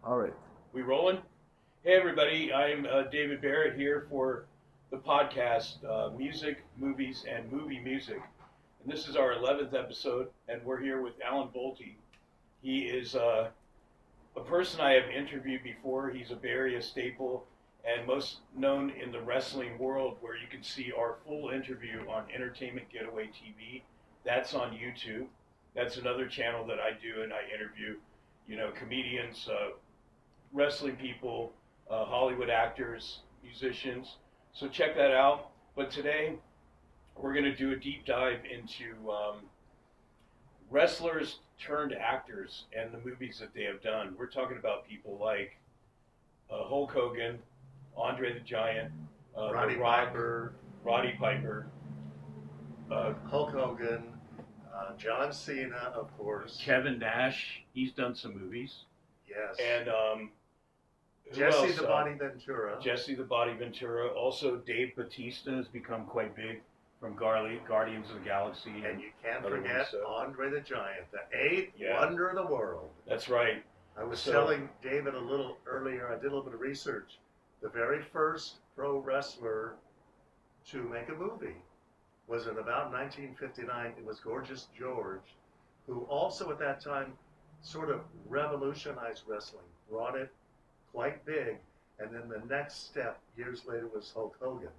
All right. We rolling? Hey everybody, I'm David Barrett here for the podcast Music, Movies, and Movie Music. And this is our 11th episode, and we're here with Alan Bolte. He is a person I have interviewed before. He's a Bay Area staple and most known in the wrestling world, where you can see our full interview on Entertainment Getaway TV. That's on YouTube. That's another channel that I do, and I interview, comedians, wrestling people, Hollywood actors, musicians. So check that out. But today we're going to do a deep dive into wrestlers turned actors and the movies that they have done. We're talking about people like Hulk Hogan, Andre the Giant, Roddy The Rock, Piper, Roddy Piper, Hulk Hogan, John Cena, of course. Kevin Nash. He's done some movies. Yes. And who Jesse else? the Body Ventura. Jesse the Body Ventura. Also, Dave Bautista has become quite big from Guardians of the Galaxy. And you can't other forget ones, so. Andre the Giant, the eighth Yeah. wonder of the world. That's right. I was So- telling David a little earlier, I did a little bit of research. The very first pro wrestler to make a movie was in about 1959. It was Gorgeous George, who also at that time sort of revolutionized wrestling, brought it quite big. And then the next step years later was Hulk Hogan,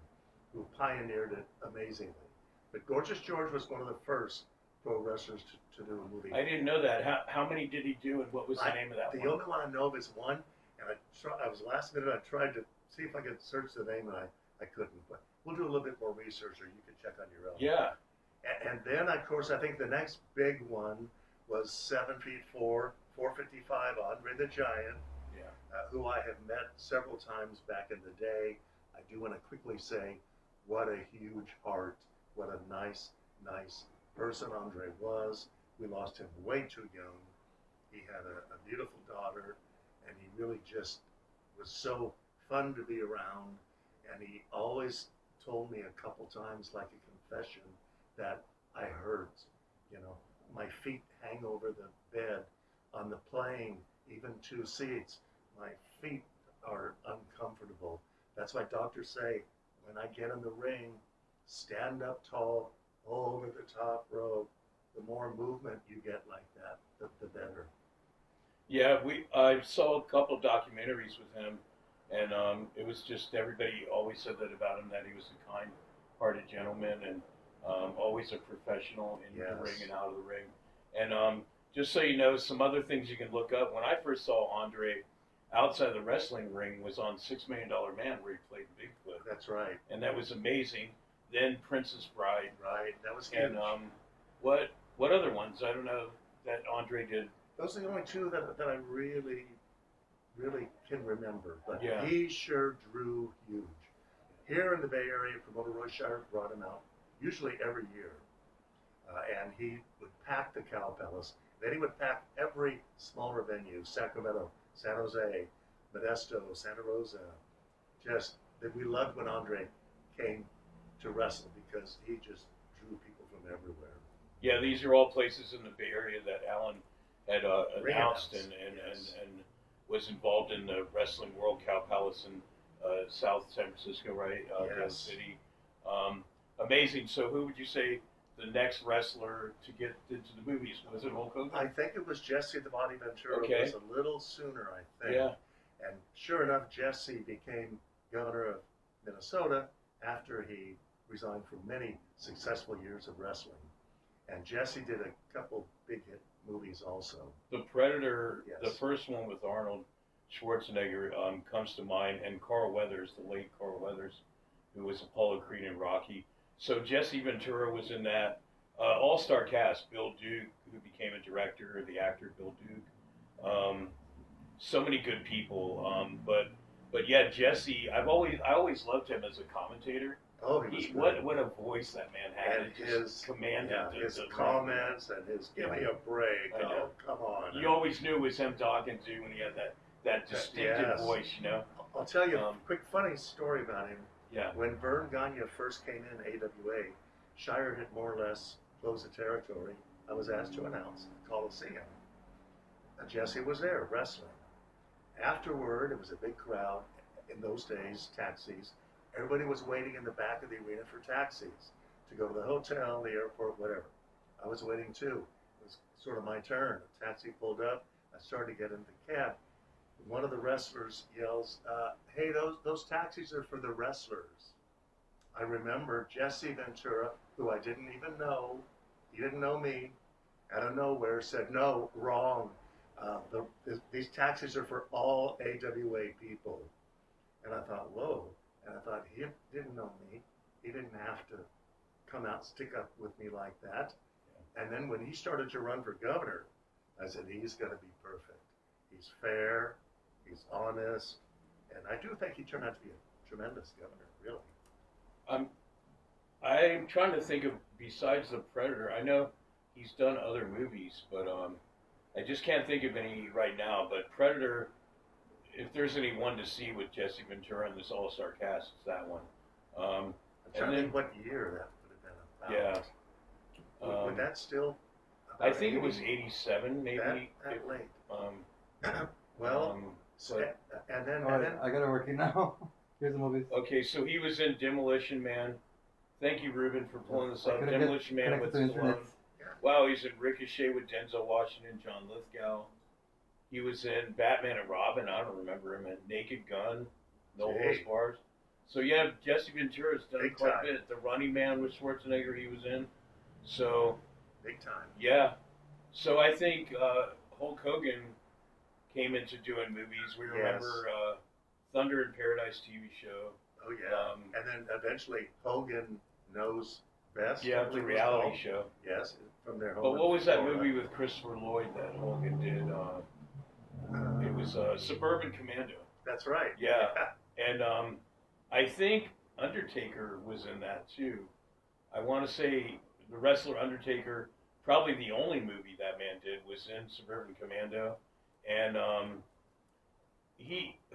who pioneered it amazingly. But Gorgeous George was one of the first pro wrestlers to do a movie. I didn't know that. How many did he do, and what was the name of that The one? only one I know of is one, and I was last minute. I tried to see if I could search the name, and I couldn't. But we'll do a little bit more research, or you can check on your own. Yeah. And then, of course, I think the next big one was 7'4", 455, Andre the Giant, Yeah. who I have met several times back in the day. I do want to quickly say, what a huge heart, what a nice person Andre was. We lost him way too young. He had a beautiful daughter, and he really just was so fun to be around. And he always told me a couple times, like a confession, that I hurt. My feet hang over the bed on the plane, even 2 seats. My feet are uncomfortable. That's why doctors say, when I get in the ring, stand up tall, over the top rope. The more movement you get like that, the better. Yeah, I saw a couple of documentaries with him, and it was just everybody always said that about him, that he was a kind-hearted gentleman and always a professional in the ring and out of the ring. And just so you know, some other things you can look up. When I first saw Andre outside the wrestling ring was on $6 Million Man, where he played Bigfoot. That's right. And that was amazing. Then Princess Bride. Right, that was huge. And what other ones? I don't know that Andre did. Those are the only two that I really can remember. But Yeah. he sure drew huge. Here in the Bay Area, promoter Roy Shire brought him out usually every year. And he would pack the Cow Palace. Then he would pack every smaller venue, Sacramento, San Jose, Modesto, Santa Rosa. Just that we loved when Andre came to wrestle, because he just drew people from everywhere. Yeah, these are all places in the Bay Area that Alan had announced and Yes. and was involved in the wrestling world. Cow Palace in South San Francisco, right? Kansas City. Amazing. So who would you say the next wrestler to get into the movies? Was it Hulk Hogan? I think it was Jesse the Body Ventura. Okay. It was a little sooner, I think. Yeah. And sure enough, Jesse became governor of Minnesota after he resigned from many successful years of wrestling. And Jesse did a couple big hit movies also. The Predator, Yes. the first one with Arnold Schwarzenegger, comes to mind, and Carl Weathers, the late Carl Weathers, who was Apollo Creed in Rocky. So Jesse Ventura was in that all-star cast. Bill Duke, who became a director, the actor Bill Duke. So many good people. But yeah, Jesse, I always loved him as a commentator. Oh, he was What a voice that man had. And It his just commanded his the comments and his "give me a break." I know. Oh, come on. You always knew it was him talking to when he had that distinctive Yes. voice, I'll tell you a quick funny story about him. Yeah. When Vern Gagne first came in AWA, Shire had more or less closed the territory. I was asked to announce the Coliseum. Jesse was there wrestling. Afterward, it was a big crowd. In those days, taxis. Everybody was waiting in the back of the arena for taxis to go to the hotel, the airport, whatever. I was waiting too. It was sort of my turn. A taxi pulled up. I started to get in the cab. One of the wrestlers yells, "Hey, those taxis are for the wrestlers." I remember Jesse Ventura, who I didn't even know. He didn't know me. Out of nowhere, said, "No, wrong. These taxis are for all AWA people." And I thought, whoa. And I thought, he didn't know me. He didn't have to come out and stick up with me like that. And then when he started to run for governor, I said, he's going to be perfect. He's fair. He's honest. And I do think he turned out to be a tremendous governor, really. I'm trying to think of, besides The Predator, I know he's done other movies, but I just can't think of any right now. But Predator, if there's any one to see with Jesse Ventura and this all-star cast, it's that one. I'm trying to think what year that would have been about. Yeah. Would that still? I think it was 87, maybe. That late. But, and then I gotta work you now. Here's the movies. okay, so he was in Demolition Man. Thank you, Ruben, for pulling this up. Demolition Man with Stallone. Wow, he's in Ricochet with Denzel Washington, John Lithgow. He was in Batman and Robin. I don't remember him. In Naked Gun, No Holds Barred. So yeah, Jesse Ventura's done Big quite time. a bit. The Running Man with Schwarzenegger, he was in. So big time. yeah. So I think Hulk Hogan came into doing movies. We remember Thunder in Paradise TV show. Oh yeah. And then eventually Hogan Knows Best. Yeah, the reality show. Yes, from their home. But what was that movie with Christopher Lloyd that Hogan did? It was Suburban Commando. That's right. Yeah. And I think Undertaker was in that too. I want to say the wrestler Undertaker, probably the only movie that man did was in Suburban Commando. And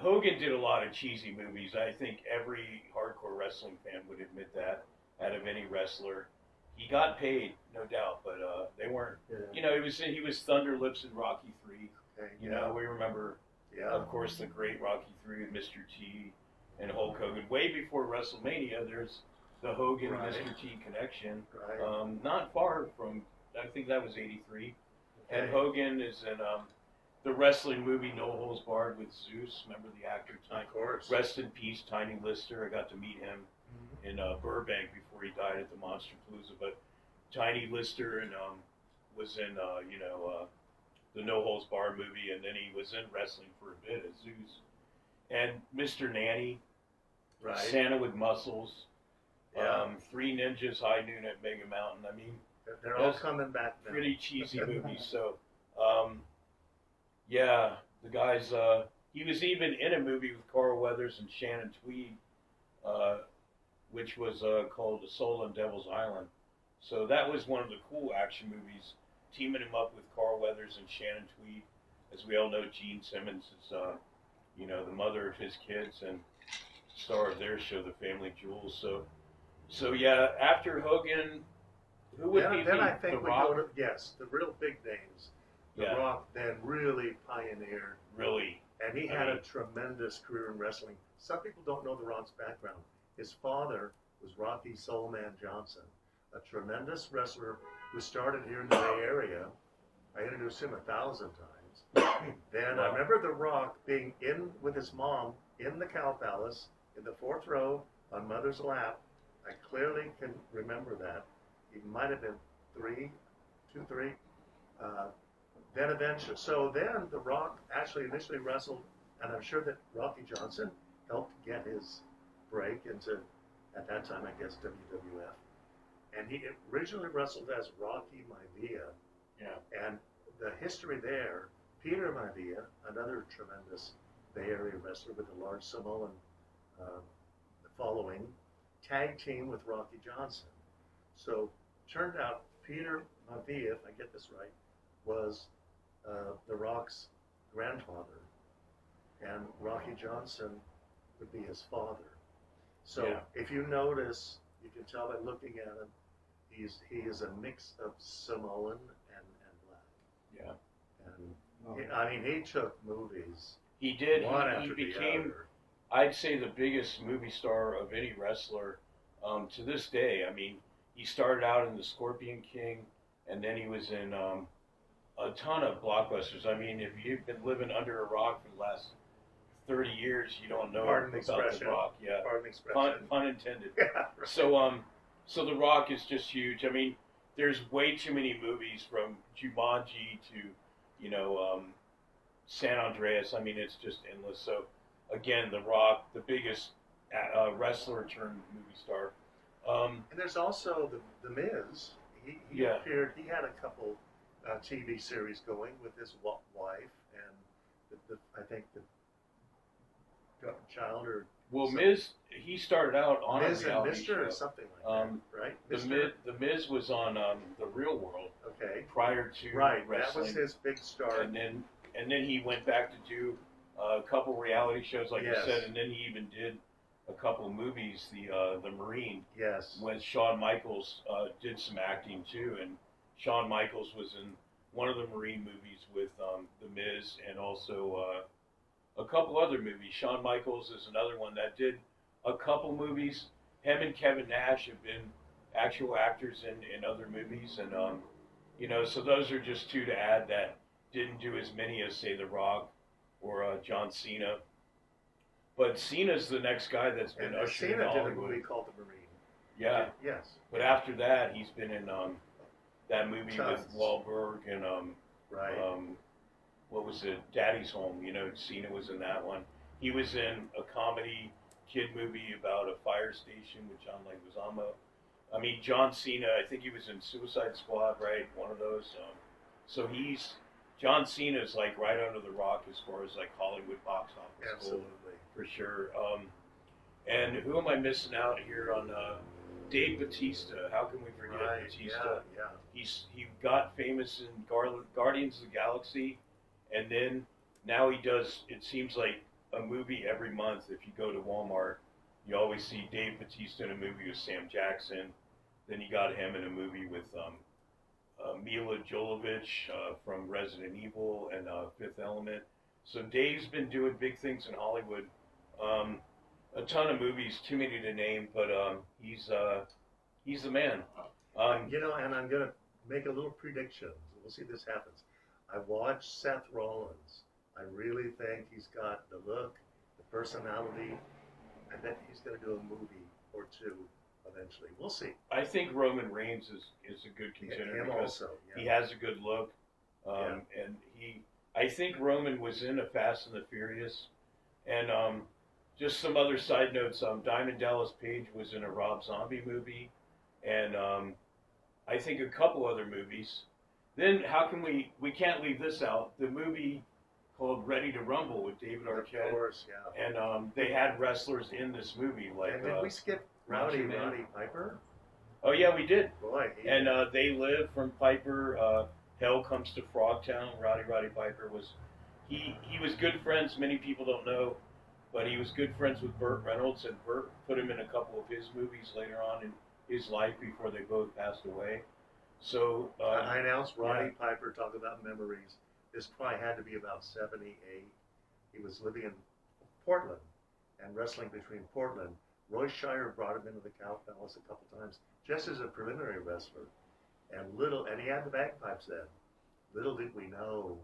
Hogan did a lot of cheesy movies. I think every hardcore wrestling fan would admit that out of any wrestler. He got paid, no doubt, but they weren't. Yeah. You know, he was Thunder Lips in Rocky III. Okay, You know, we remember, of course, the great Rocky III with Mr. T and Hulk Hogan. Way before WrestleMania, there's the Hogan Mr. T connection. Right. Not far from, I think that was 83. Okay. And Hogan is in the wrestling movie No Holds Barred with Zeus. Remember the actor? Of course. Rest in peace, Tiny Lister. I got to meet him in Burbank before he died at the Monster Palooza. But Tiny Lister and was in the No Holds Barred movie, and then he was in wrestling for a bit as Zeus. And Mr. Nanny, Right. Santa with Muscles, Yeah. Three Ninjas, High Noon at Mega Mountain. I mean, They're all coming back now. pretty cheesy movies. So, yeah, the guys. He was even in a movie with Carl Weathers and Shannon Tweed, which was called The Soul on Devil's Island. So that was one of the cool action movies, teaming him up with Carl Weathers and Shannon Tweed. As we all know, Gene Simmons is, the mother of his kids and star of their show, The Family Jewels. So yeah, after Hogan, who would be then I The think we Rock? go to, the real big names. The Rock then really pioneered. Really. And he had a tremendous career in wrestling. Some people don't know The Rock's background. His father was Rocky Soulman Johnson, a tremendous wrestler who started here in the Bay Area. I introduced him 1,000 times. Then I remember The Rock being in with his mom in the Cow Palace in the 4th row on Mother's lap. I clearly can remember that. He might have been 3. Then The Rock actually initially wrestled, and I'm sure that Rocky Johnson helped get his break into, at that time, I guess, WWF. And he originally wrestled as Rocky Maivia. Yeah. And the history there, Peter Maivia, another tremendous Bay Area wrestler with a large Samoan following, tag team with Rocky Johnson. So turned out Peter Maivia, if I get this right, was The Rock's grandfather, and Rocky Johnson would be his father. So if you notice, you can tell by looking at him, he is a mix of Samoan and black. Yeah. And I mean, he took movies He did. One He after the became, other. I'd say, the biggest movie star of any wrestler to this day. I mean, he started out in The Scorpion King, and then he was in a ton of blockbusters. I mean, if you've been living under a rock for the last 30 years, you don't know Pardon the about expression. The Rock. Yeah, Pardon the expression. pun intended. Yeah, right. So The Rock is just huge. I mean, there's way too many movies from Jumanji to, you know, San Andreas. I mean, it's just endless. So, again, The Rock, the biggest wrestler turned movie star. And there's also the Miz. He Yeah. appeared. He had a couple TV series going with his wife and I think the child or Well, some- Miz, he started out on Miz a and reality Mister show. or something like that, right? Mr. The Miz was on The Real World Okay. prior to Right. wrestling. That was his big start. And then he went back to do a couple reality shows, like Yes. you said, and then he even did a couple movies. The Marine, Yes. when Shawn Michaels did some acting too, and Shawn Michaels was in one of the Marine movies with the Miz, and also a couple other movies. Shawn Michaels is another one that did a couple movies. Him and Kevin Nash have been actual actors in other movies, and you know, so those are just two to add that didn't do as many as, say, The Rock or John Cena. But Cena's the next guy that's been And ushered Cena into did a Hollywood. movie called The Marine. Yeah, Yes. but after that, he's been in that movie Tons. with Wahlberg and Right. what was it, Daddy's Home. You know, Cena was in that one. He was in a comedy kid movie about a fire station with John Leguizamo. I mean, John Cena, I think he was in Suicide Squad, right? One of those. So John Cena's like right under the rock as far as like Hollywood box office. Absolutely. For sure. And who am I missing out here on Dave Bautista? How can we forget Right. Bautista? Yeah. He got famous in Guardians of the Galaxy, and then now he does, it seems like, a movie every month. If you go to Walmart, you always see Dave Bautista in a movie with Sam Jackson. Then you got him in a movie with Mila Jovovich from Resident Evil and Fifth Element. So Dave's been doing big things in Hollywood. A ton of movies, too many to name, but he's the man. You know, and I'm going to make a little prediction. We'll see if this happens. I watched Seth Rollins. I really think he's got the look, the personality. I bet he's going to do a movie or two eventually. We'll see. I think Roman Reigns is a good contender Him because also. Yeah. he has a good look, and I think Roman was in a Fast and the Furious, and just some other side notes. Diamond Dallas Page was in a Rob Zombie movie, and I think a couple other movies. Then how can we can't leave this out? The movie called Ready to Rumble with David Arquette. Of course, yeah. And they had wrestlers in this movie like. And did we skip Roddy Roddy Piper? Oh yeah, we did. Boy, And They Live from Piper. Hell Comes to Frogtown. Roddy Piper was. He was good friends. Many people don't know, but he was good friends with Burt Reynolds, and Burt put him in a couple of his movies later on in his life before they both passed away. So I announced Roddy Piper. Talk about memories. This probably had to be about 78. He was living in Portland and wrestling between Portland. Roy Shire brought him into the Cow Palace a couple times just as a preliminary wrestler. And he had the bagpipes then. Little did we know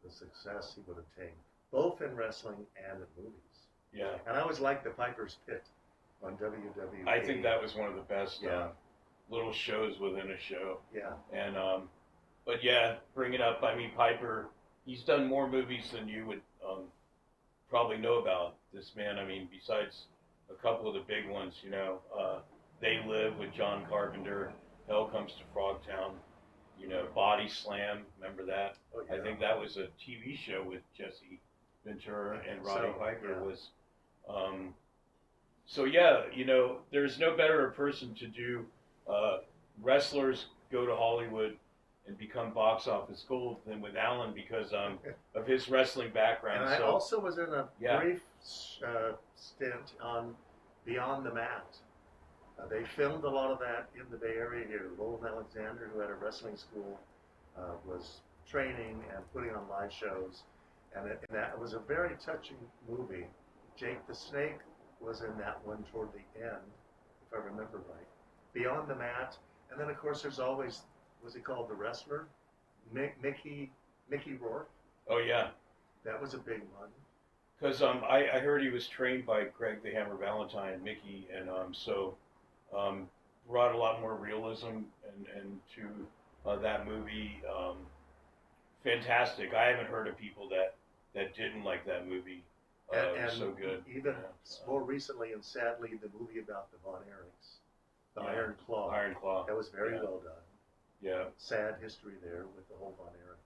the success he would obtain, both in wrestling and in movies. yeah, And I always liked the Piper's Pit on WWE. I think that was one of the best Yeah. little shows within a show. Yeah. And but yeah, bring it up. I mean, Piper, he's done more movies than you would probably know about. This man, I mean, besides a couple of the big ones, you know, They Live with John Carpenter, Hell Comes to Frogtown, you know, Body Slam. Remember that? Oh, yeah. I think that was a TV show with Jesse Ventura and Roddy Piper was. So yeah, you know, there's no better person to do. Wrestlers go to Hollywood and become box office gold than with Alan because of his wrestling background. And I So also was in a Yeah. brief stint on Beyond the Mat. They filmed a lot of that in the Bay Area here. Roland Alexander, who had a wrestling school, was training and putting on live shows. And that was a very touching movie. Jake the Snake was in that one toward the end, if I remember right. Beyond the Mat, and then of course there's always, what's he called, the wrestler? Mickey Rourke. Oh yeah. That was a big one. Because I heard he was trained by Greg the Hammer Valentine, Mickey, and brought a lot more realism and to that movie. Fantastic. I haven't heard of people that didn't like that movie. It was so good. Even more recently, and sadly, the movie about the Von Erichs, the Iron Claw. Iron Claw. That was very well done. Yeah. Sad history there with the whole Von Erich.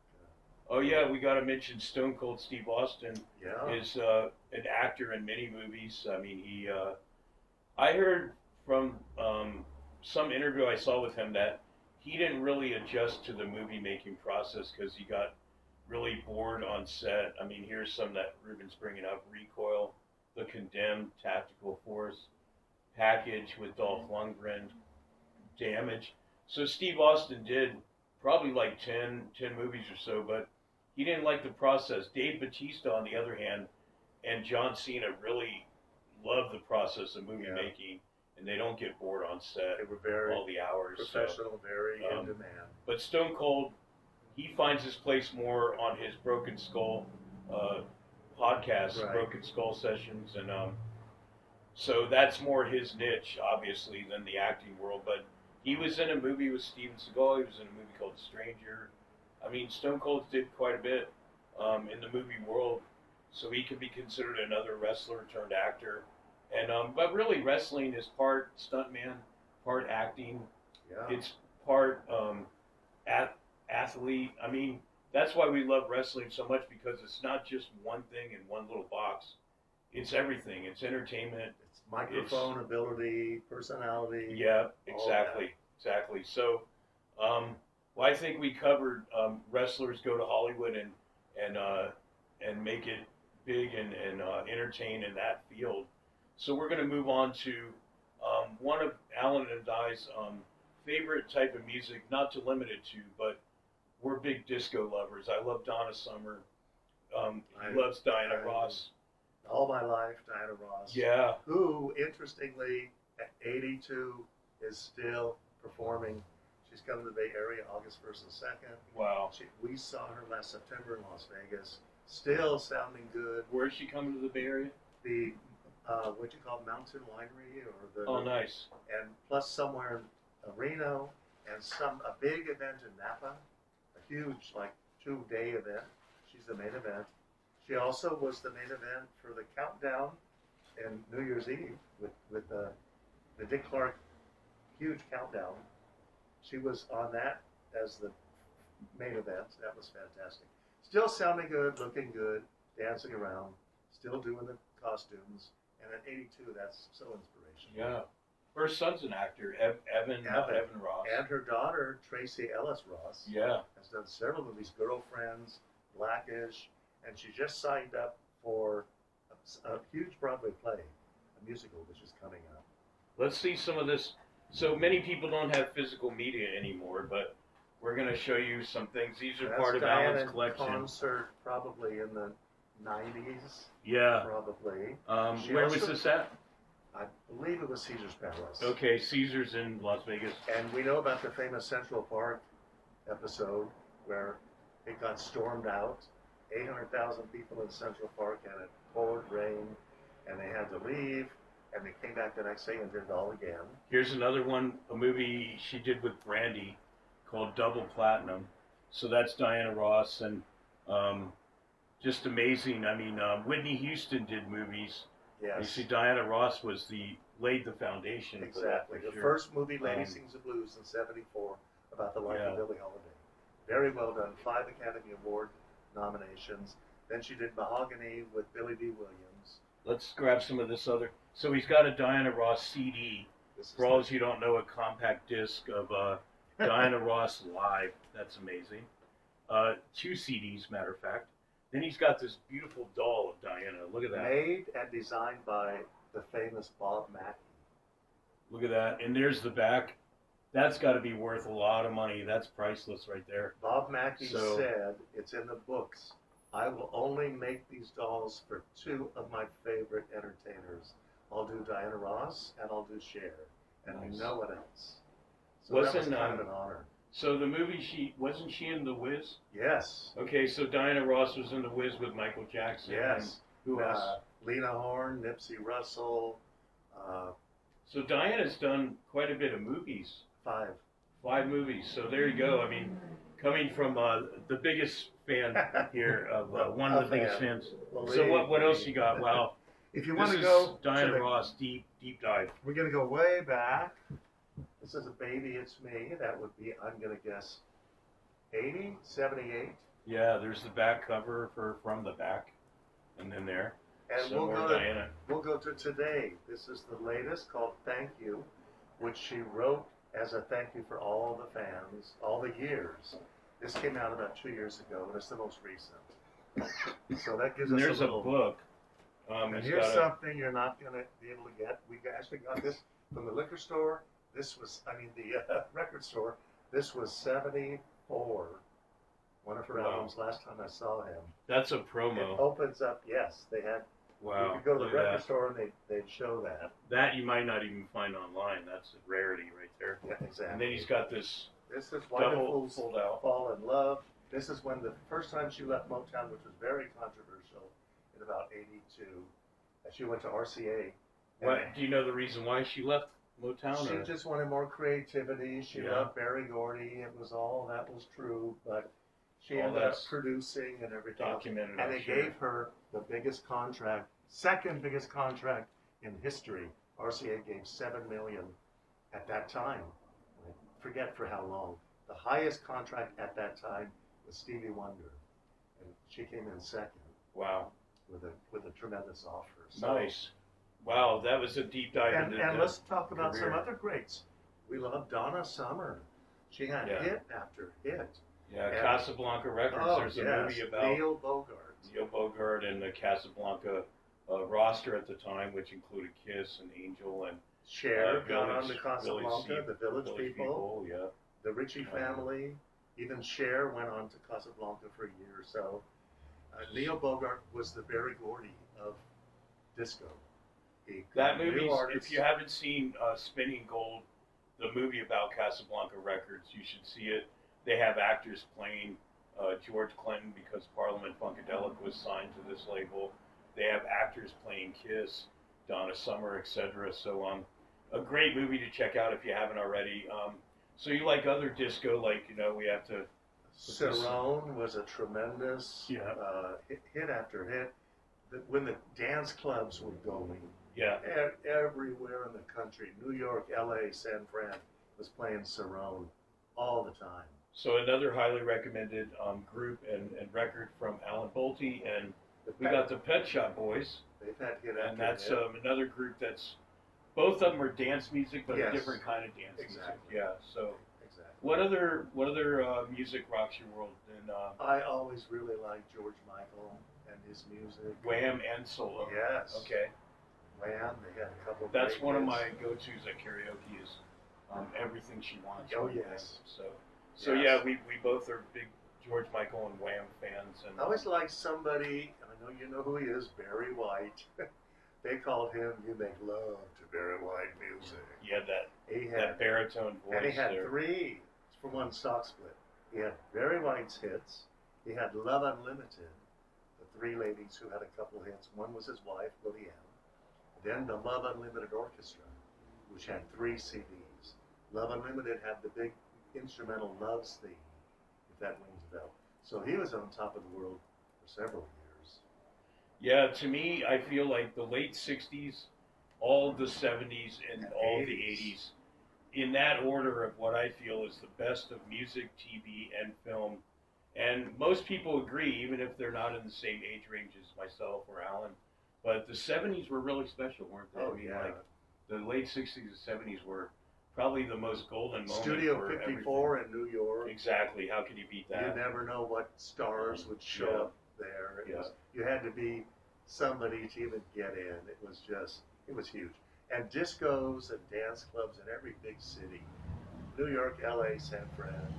Oh yeah, we got to mention Stone Cold Steve Austin. Yeah. Is an actor in many movies. I mean, he. I heard from some interview I saw with him that he didn't really adjust to the movie making process because he got really bored on set. I mean, here's some that Ruben's bringing up: Recoil, The Condemned, Tactical Force, Package with Dolph Lundgren, Damage. So Steve Austin did probably like 10 movies or so, but he didn't like the process. Dave Bautista, on the other hand, and John Cena really love the process of movie making, and they don't get bored on set. They were very all the hours. professional, very in demand. But Stone Cold, he finds his place more on his Broken Skull podcast, Right. Broken Skull Sessions, and so that's more his niche, obviously, than the acting world. But he was in a movie with Steven Seagal. He was in a movie called Stranger. I mean, Stone Cold did quite a bit in the movie world, so he could be considered another wrestler turned actor. And but really, wrestling is part stuntman, part acting. Yeah. It's part athlete. I mean, that's why we love wrestling so much, because it's not just one thing in one little box. It's everything. It's entertainment. It's microphone ability, personality. Yeah, exactly. So, well, I think we covered wrestlers go to Hollywood and make it big and entertain in that field. So we're going to move on to one of Alan and I's favorite type of music, not to limit it to, but we're big disco lovers. I love Donna Summer. He loves Diana Ross. All my life, Diana Ross. Yeah. Who, interestingly, at 82, is still performing. She's come to the Bay Area August 1st and 2nd. Wow. We saw her last September in Las Vegas. Still sounding good. Where is she coming to the Bay Area? The, what you call Mountain Winery, or the. Oh, nice. And plus somewhere in Reno, and a big event in Napa, a huge, like, 2-day event. She's the main event. She also was the main event for the countdown in New Year's Eve with the Dick Clark huge countdown. She was on that as the main event. That was fantastic. Still sounding good, looking good, dancing around, still doing the costumes. And at 82, that's so inspirational. Yeah. Her son's an actor, Evan Ross. And her daughter, Tracy Ellis Ross, has done several movies, Girlfriends, Blackish, and she just signed up for a huge Broadway play, a musical, which is coming up. Let's see some of this. So many people don't have physical media anymore, but we're going to show you some things. These are part of Alan's collection. Concert probably in the 90s. Yeah. Probably. Where was this at? I believe it was Caesar's Palace. Okay, Caesar's in Las Vegas. And we know about the famous Central Park episode where it got stormed out. 800,000 people in Central Park, and it poured rain, and they had to leave, and they came back the next day and did it all again. Here's another one, a movie she did with Brandy called Double Platinum. So that's Diana Ross, and just amazing. I mean, Whitney Houston did movies. Yes. You see, Diana Ross laid the foundation. Exactly. For that, the first movie, Lady Sings the Blues, in '74, about the life of Billie Holiday. Very well done. 5 Academy Award nominations. Then she did Mahogany with Billy D. Williams. Let's grab some of this other. So he's got a Diana Ross CD. For all of you don't know, a compact disc of Diana Ross live. That's amazing. 2 CDs, matter of fact. Then he's got this beautiful doll of Diana. Look at that. Made and designed by the famous Bob Mackie. Look at that. And there's the back. That's got to be worth a lot of money. That's priceless right there. Bob Mackie said, it's in the books, I will only make these dolls for two of my favorite entertainers. I'll do Diana Ross and I'll do Cher, and Nice. no one else. So Wasn't, that was kind of an honor. So the movie, wasn't she in The Whiz? Yes. Okay, so Diana Ross was in The Whiz with Michael Jackson. Yes. And who else? Lena Horne, Nipsey Russell. So Diana's done quite a bit of movies. 5. 5 movies. So there you go. I mean, coming from the biggest fan here of one of the biggest fans. So what else you got? Wow. If you want This to is go Diana to the, Ross deep dive. we're going to go way back. This is a baby, it's me. That would be, I'm going to guess, 80, 78. Yeah, there's the back cover from the back, and then there. And So more Diana. we'll go to today. This is the latest called Thank You, which she wrote as a thank you for all the fans, all the years. This came out about 2 years ago, and it's the most recent. So that gives And us there's a little. a book. And It's here's got something you're not going to be able to get. We actually got this from the liquor store. This was, the record store. This was 74. One of her Wow. albums. Last time I saw him. That's a It promo. opens up. Yes, they had. Wow. You could go to the look at record that. store and they'd show that. That you might not even find online. That's a rarity right there. Yeah, exactly. And then he's got this This is double Wonderful's fold out. Fall in Love. This is when the first time she left Motown, which was very controversial, in about '82. She went to RCA. What, do you know the reason why she left Motown? She Or? just wanted more creativity. She Yeah. loved Berry Gordy. It was all that was true, but she All ended up that's producing and everything. documented, And I'm they sure. gave her the biggest contract, second biggest contract in history. RCA gave $7 million at that time. I forget for how long. The highest contract at that time was Stevie Wonder, and she came in second Wow. with a tremendous offer. So, Nice. Wow, that was a deep dive into and the let's talk about some career. other greats. We love Donna Summer. She had Yeah. hit after hit. Yeah, and- Casablanca Records. Oh, There's a yes, movie about Neil Bogart. Neil Bogart and the Casablanca roster at the time, which included Kiss and Angel and Cher got on the Village Casablanca, the Village People, Yeah. the Ritchie family. Even Cher went on to Casablanca for a year or so. Neil Bogart was the Berry Gordy of disco. He That created new movie, artists. if you haven't seen Spinning Gold, the movie about Casablanca Records, you should see it. They have actors playing George Clinton because Parliament Funkadelic was signed to this label. They have actors playing Kiss, Donna Summer, etc. So a great movie to check out if you haven't already. So you like other disco, like, we have to... Cerrone was a tremendous hit after hit. When the dance clubs were going, Yeah. everywhere in the country, New York, LA, San Fran, was playing Cerrone all the time. So another highly recommended group and record from Alan Bolte, and we got the Pet Shop Boys, They've had hit after and that's hit. another group that's, both of them are dance music, but Yes. a different kind of dance Exactly. music. Yeah. So Exactly. what other music rocks your world? And I always really liked George Michael and his music. Wham and solo. Yes. Okay. Wham, they had a couple. That's great one of hits. my go-tos at karaoke is Everything She Wants. Oh, by yes. Wham. So Yes. yeah, we both are big George Michael and Wham fans. And I always liked somebody, and I know you know who he is, Barry White. They called him "You Make Love to Barry White Music." he had that He had, that baritone voice. and he had there. 3 for one stock split. He had Barry White's hits. He had Love Unlimited, the 3 ladies who had a couple hits. One was his wife, Lily Ann. Then the Love Unlimited Orchestra, which had 3 CDs. Love Unlimited had the big instrumental Loves theme, if that rings a bell. So he was on top of the world for several years. Yeah, to me, I feel like the late 60s, all the 70s, and And all the 80s. 80s, in that order of what I feel is the best of music, TV, and film. And most people agree, even if they're not in the same age range as myself or Alan. But the 70s were really special, weren't they? Oh, I mean, yeah. like, the late 60s and 70s were probably the most golden moment Studio for 54 in New York. everything. Exactly. How could you beat You that? never know what stars would show Yeah. up there. Yeah. You had to be somebody to even get in. It was huge. And discos and dance clubs in every big city. New York, LA, San Fran.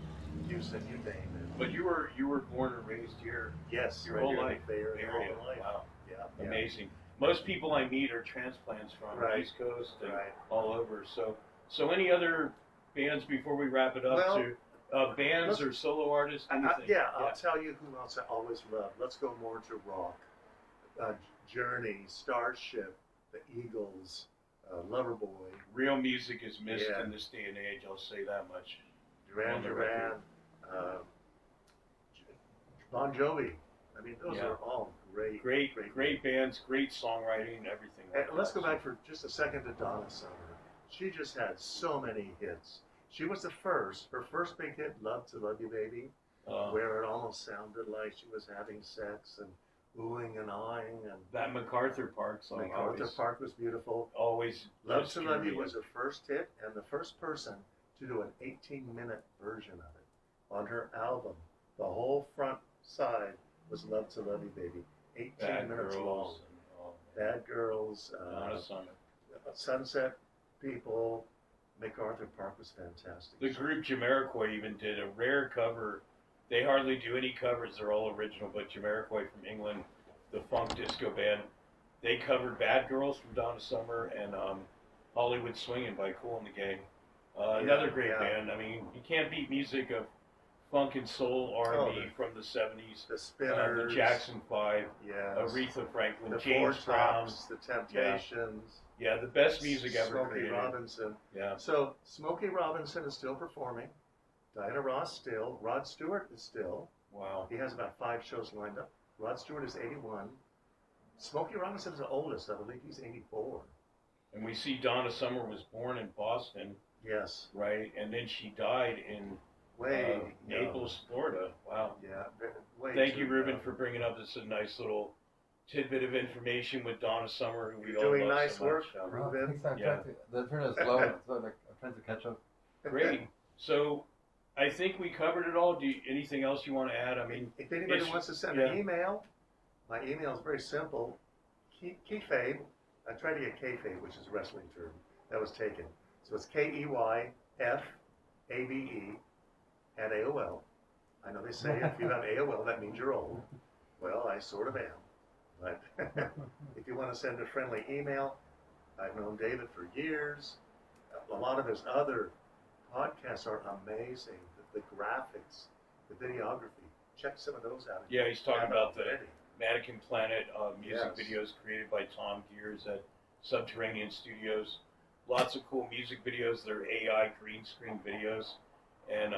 Houston, you name it. But you were born and raised here Yes, your right whole here in life. the Bay Area, all Area. my life. Wow, Yeah, amazing. Most people I meet are transplants from Right. the East Coast and Right. all over. So any other bands before we wrap it up? Well, bands or solo artists? Anything? I'll tell you who else I always love. Let's go more to rock. Journey, Starship, the Eagles, Loverboy, Real music is missed Yeah. in this day and age. I'll say that much. Duran On the Duran, Bon Jovi. I mean, those Yeah. are all great Great bands, great songwriting, everything. And let's go back for just a second to Donna Summer. She just had so many hits. She was her first big hit, Love to Love You Baby, where it almost sounded like she was having sex and oohing and eyeing. And That MacArthur Park song. MacArthur Park was beautiful. Always. Love to Love You was her first hit and the first person to do an 18-minute version of it on her album. The whole front side was Love to Love You Baby. 18 Bad minutes long. Girls. Bad Girls, Donna Summer. Sunset People, MacArthur Park was fantastic. The group Jamiroquai even did a rare cover. They hardly do any covers. They're all original, but Jamiroquai from England, the funk disco band, they covered Bad Girls from Donna Summer and Hollywood Swingin' by Kool and the Gang. Another great band. I mean, you can't beat music of funk and soul R&B from the 70s. The Spinners, the Jackson 5, yes. Aretha Franklin, the James Four Brown. Tops, the Temptations. Yeah, the best music ever Smokey created. Robinson. Yeah. So Smokey Robinson is still performing. Diana Ross still. Rod Stewart is still. Wow. He has about 5 shows lined up. Rod Stewart is 81. Smokey Robinson is the oldest. I believe he's 84. And we see Donna Summer was born in Boston, Yes. right? And then she died in Way Naples, Florida. Wow. Yeah. Way Thank too you, Ruben, young. for bringing up this nice little tidbit of information with Donna Summer, who we You're all doing love nice so work, much. Ruben. Thanks, I'm Yeah. trying to, the internet is slow, so I'm trying to catch up. Great. So I think we covered it all. Anything else you want to add? I mean, if anybody wants to send an email, my email is very simple. Kayfabe. I tried to get kayfabe, which is a wrestling term. That was taken. So it's KEYFABE at AOL. I know they say if you have AOL, that means you're old. Well, I sort of am. But if you want to send a friendly email, I've known David for years. A lot of his other podcasts are amazing. The graphics, the videography. Check some of those out. yeah, he's talking about the already. Mannequin Planet music Yes. videos created by Tom Gears at Subterranean Studios. Lots of cool music videos. They're AI green screen videos, and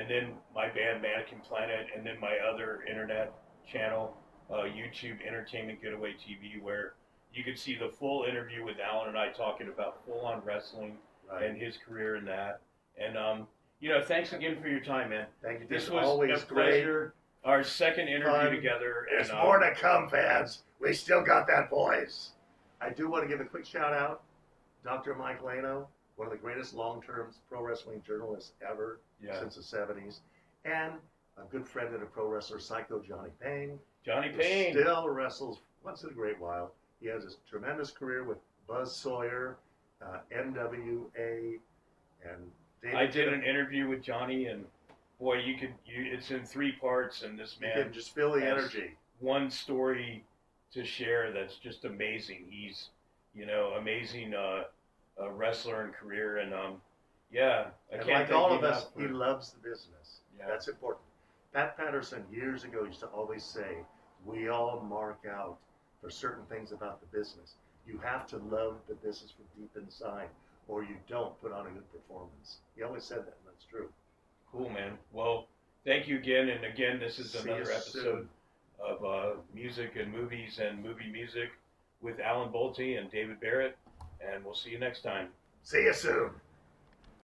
then my band Mannequin Planet, and then my other internet channel, YouTube Entertainment Getaway TV, where you could see the full interview with Alan and I talking about full-on wrestling and his career in that. And thanks again for your time, man. Thank you. This It's was always a great. pleasure. Our second interview Fun. together. There's and, more to come, fans. We still got that voice. I do want to give a quick shout out. Dr. Mike Lano, one of the greatest long-term pro wrestling journalists ever since the 70s. And a good friend and a pro wrestler, Psycho Johnny Payne. Johnny who Payne. Still wrestles once in a great while. He has a tremendous career with Buzz Sawyer, NWA, and David. I did an interview with Johnny, and boy, it's in 3 parts, and this You man can just feel the has energy. one story to share that's just amazing. He's, amazing wrestler and career, and I And can't like thank all you of us, enough he for- loves the business. Yeah. That's important. Pat Patterson years ago used to always say, we all mark out for certain things about the business. You have to love the business from deep inside, or you don't put on a good performance. He always said that, and that's true. Cool, man. Well, thank you again, and again, this is See another you episode of Music and Movies and Movie Music with Alan Bolte and David Barrett, and we'll see you next time. See you soon.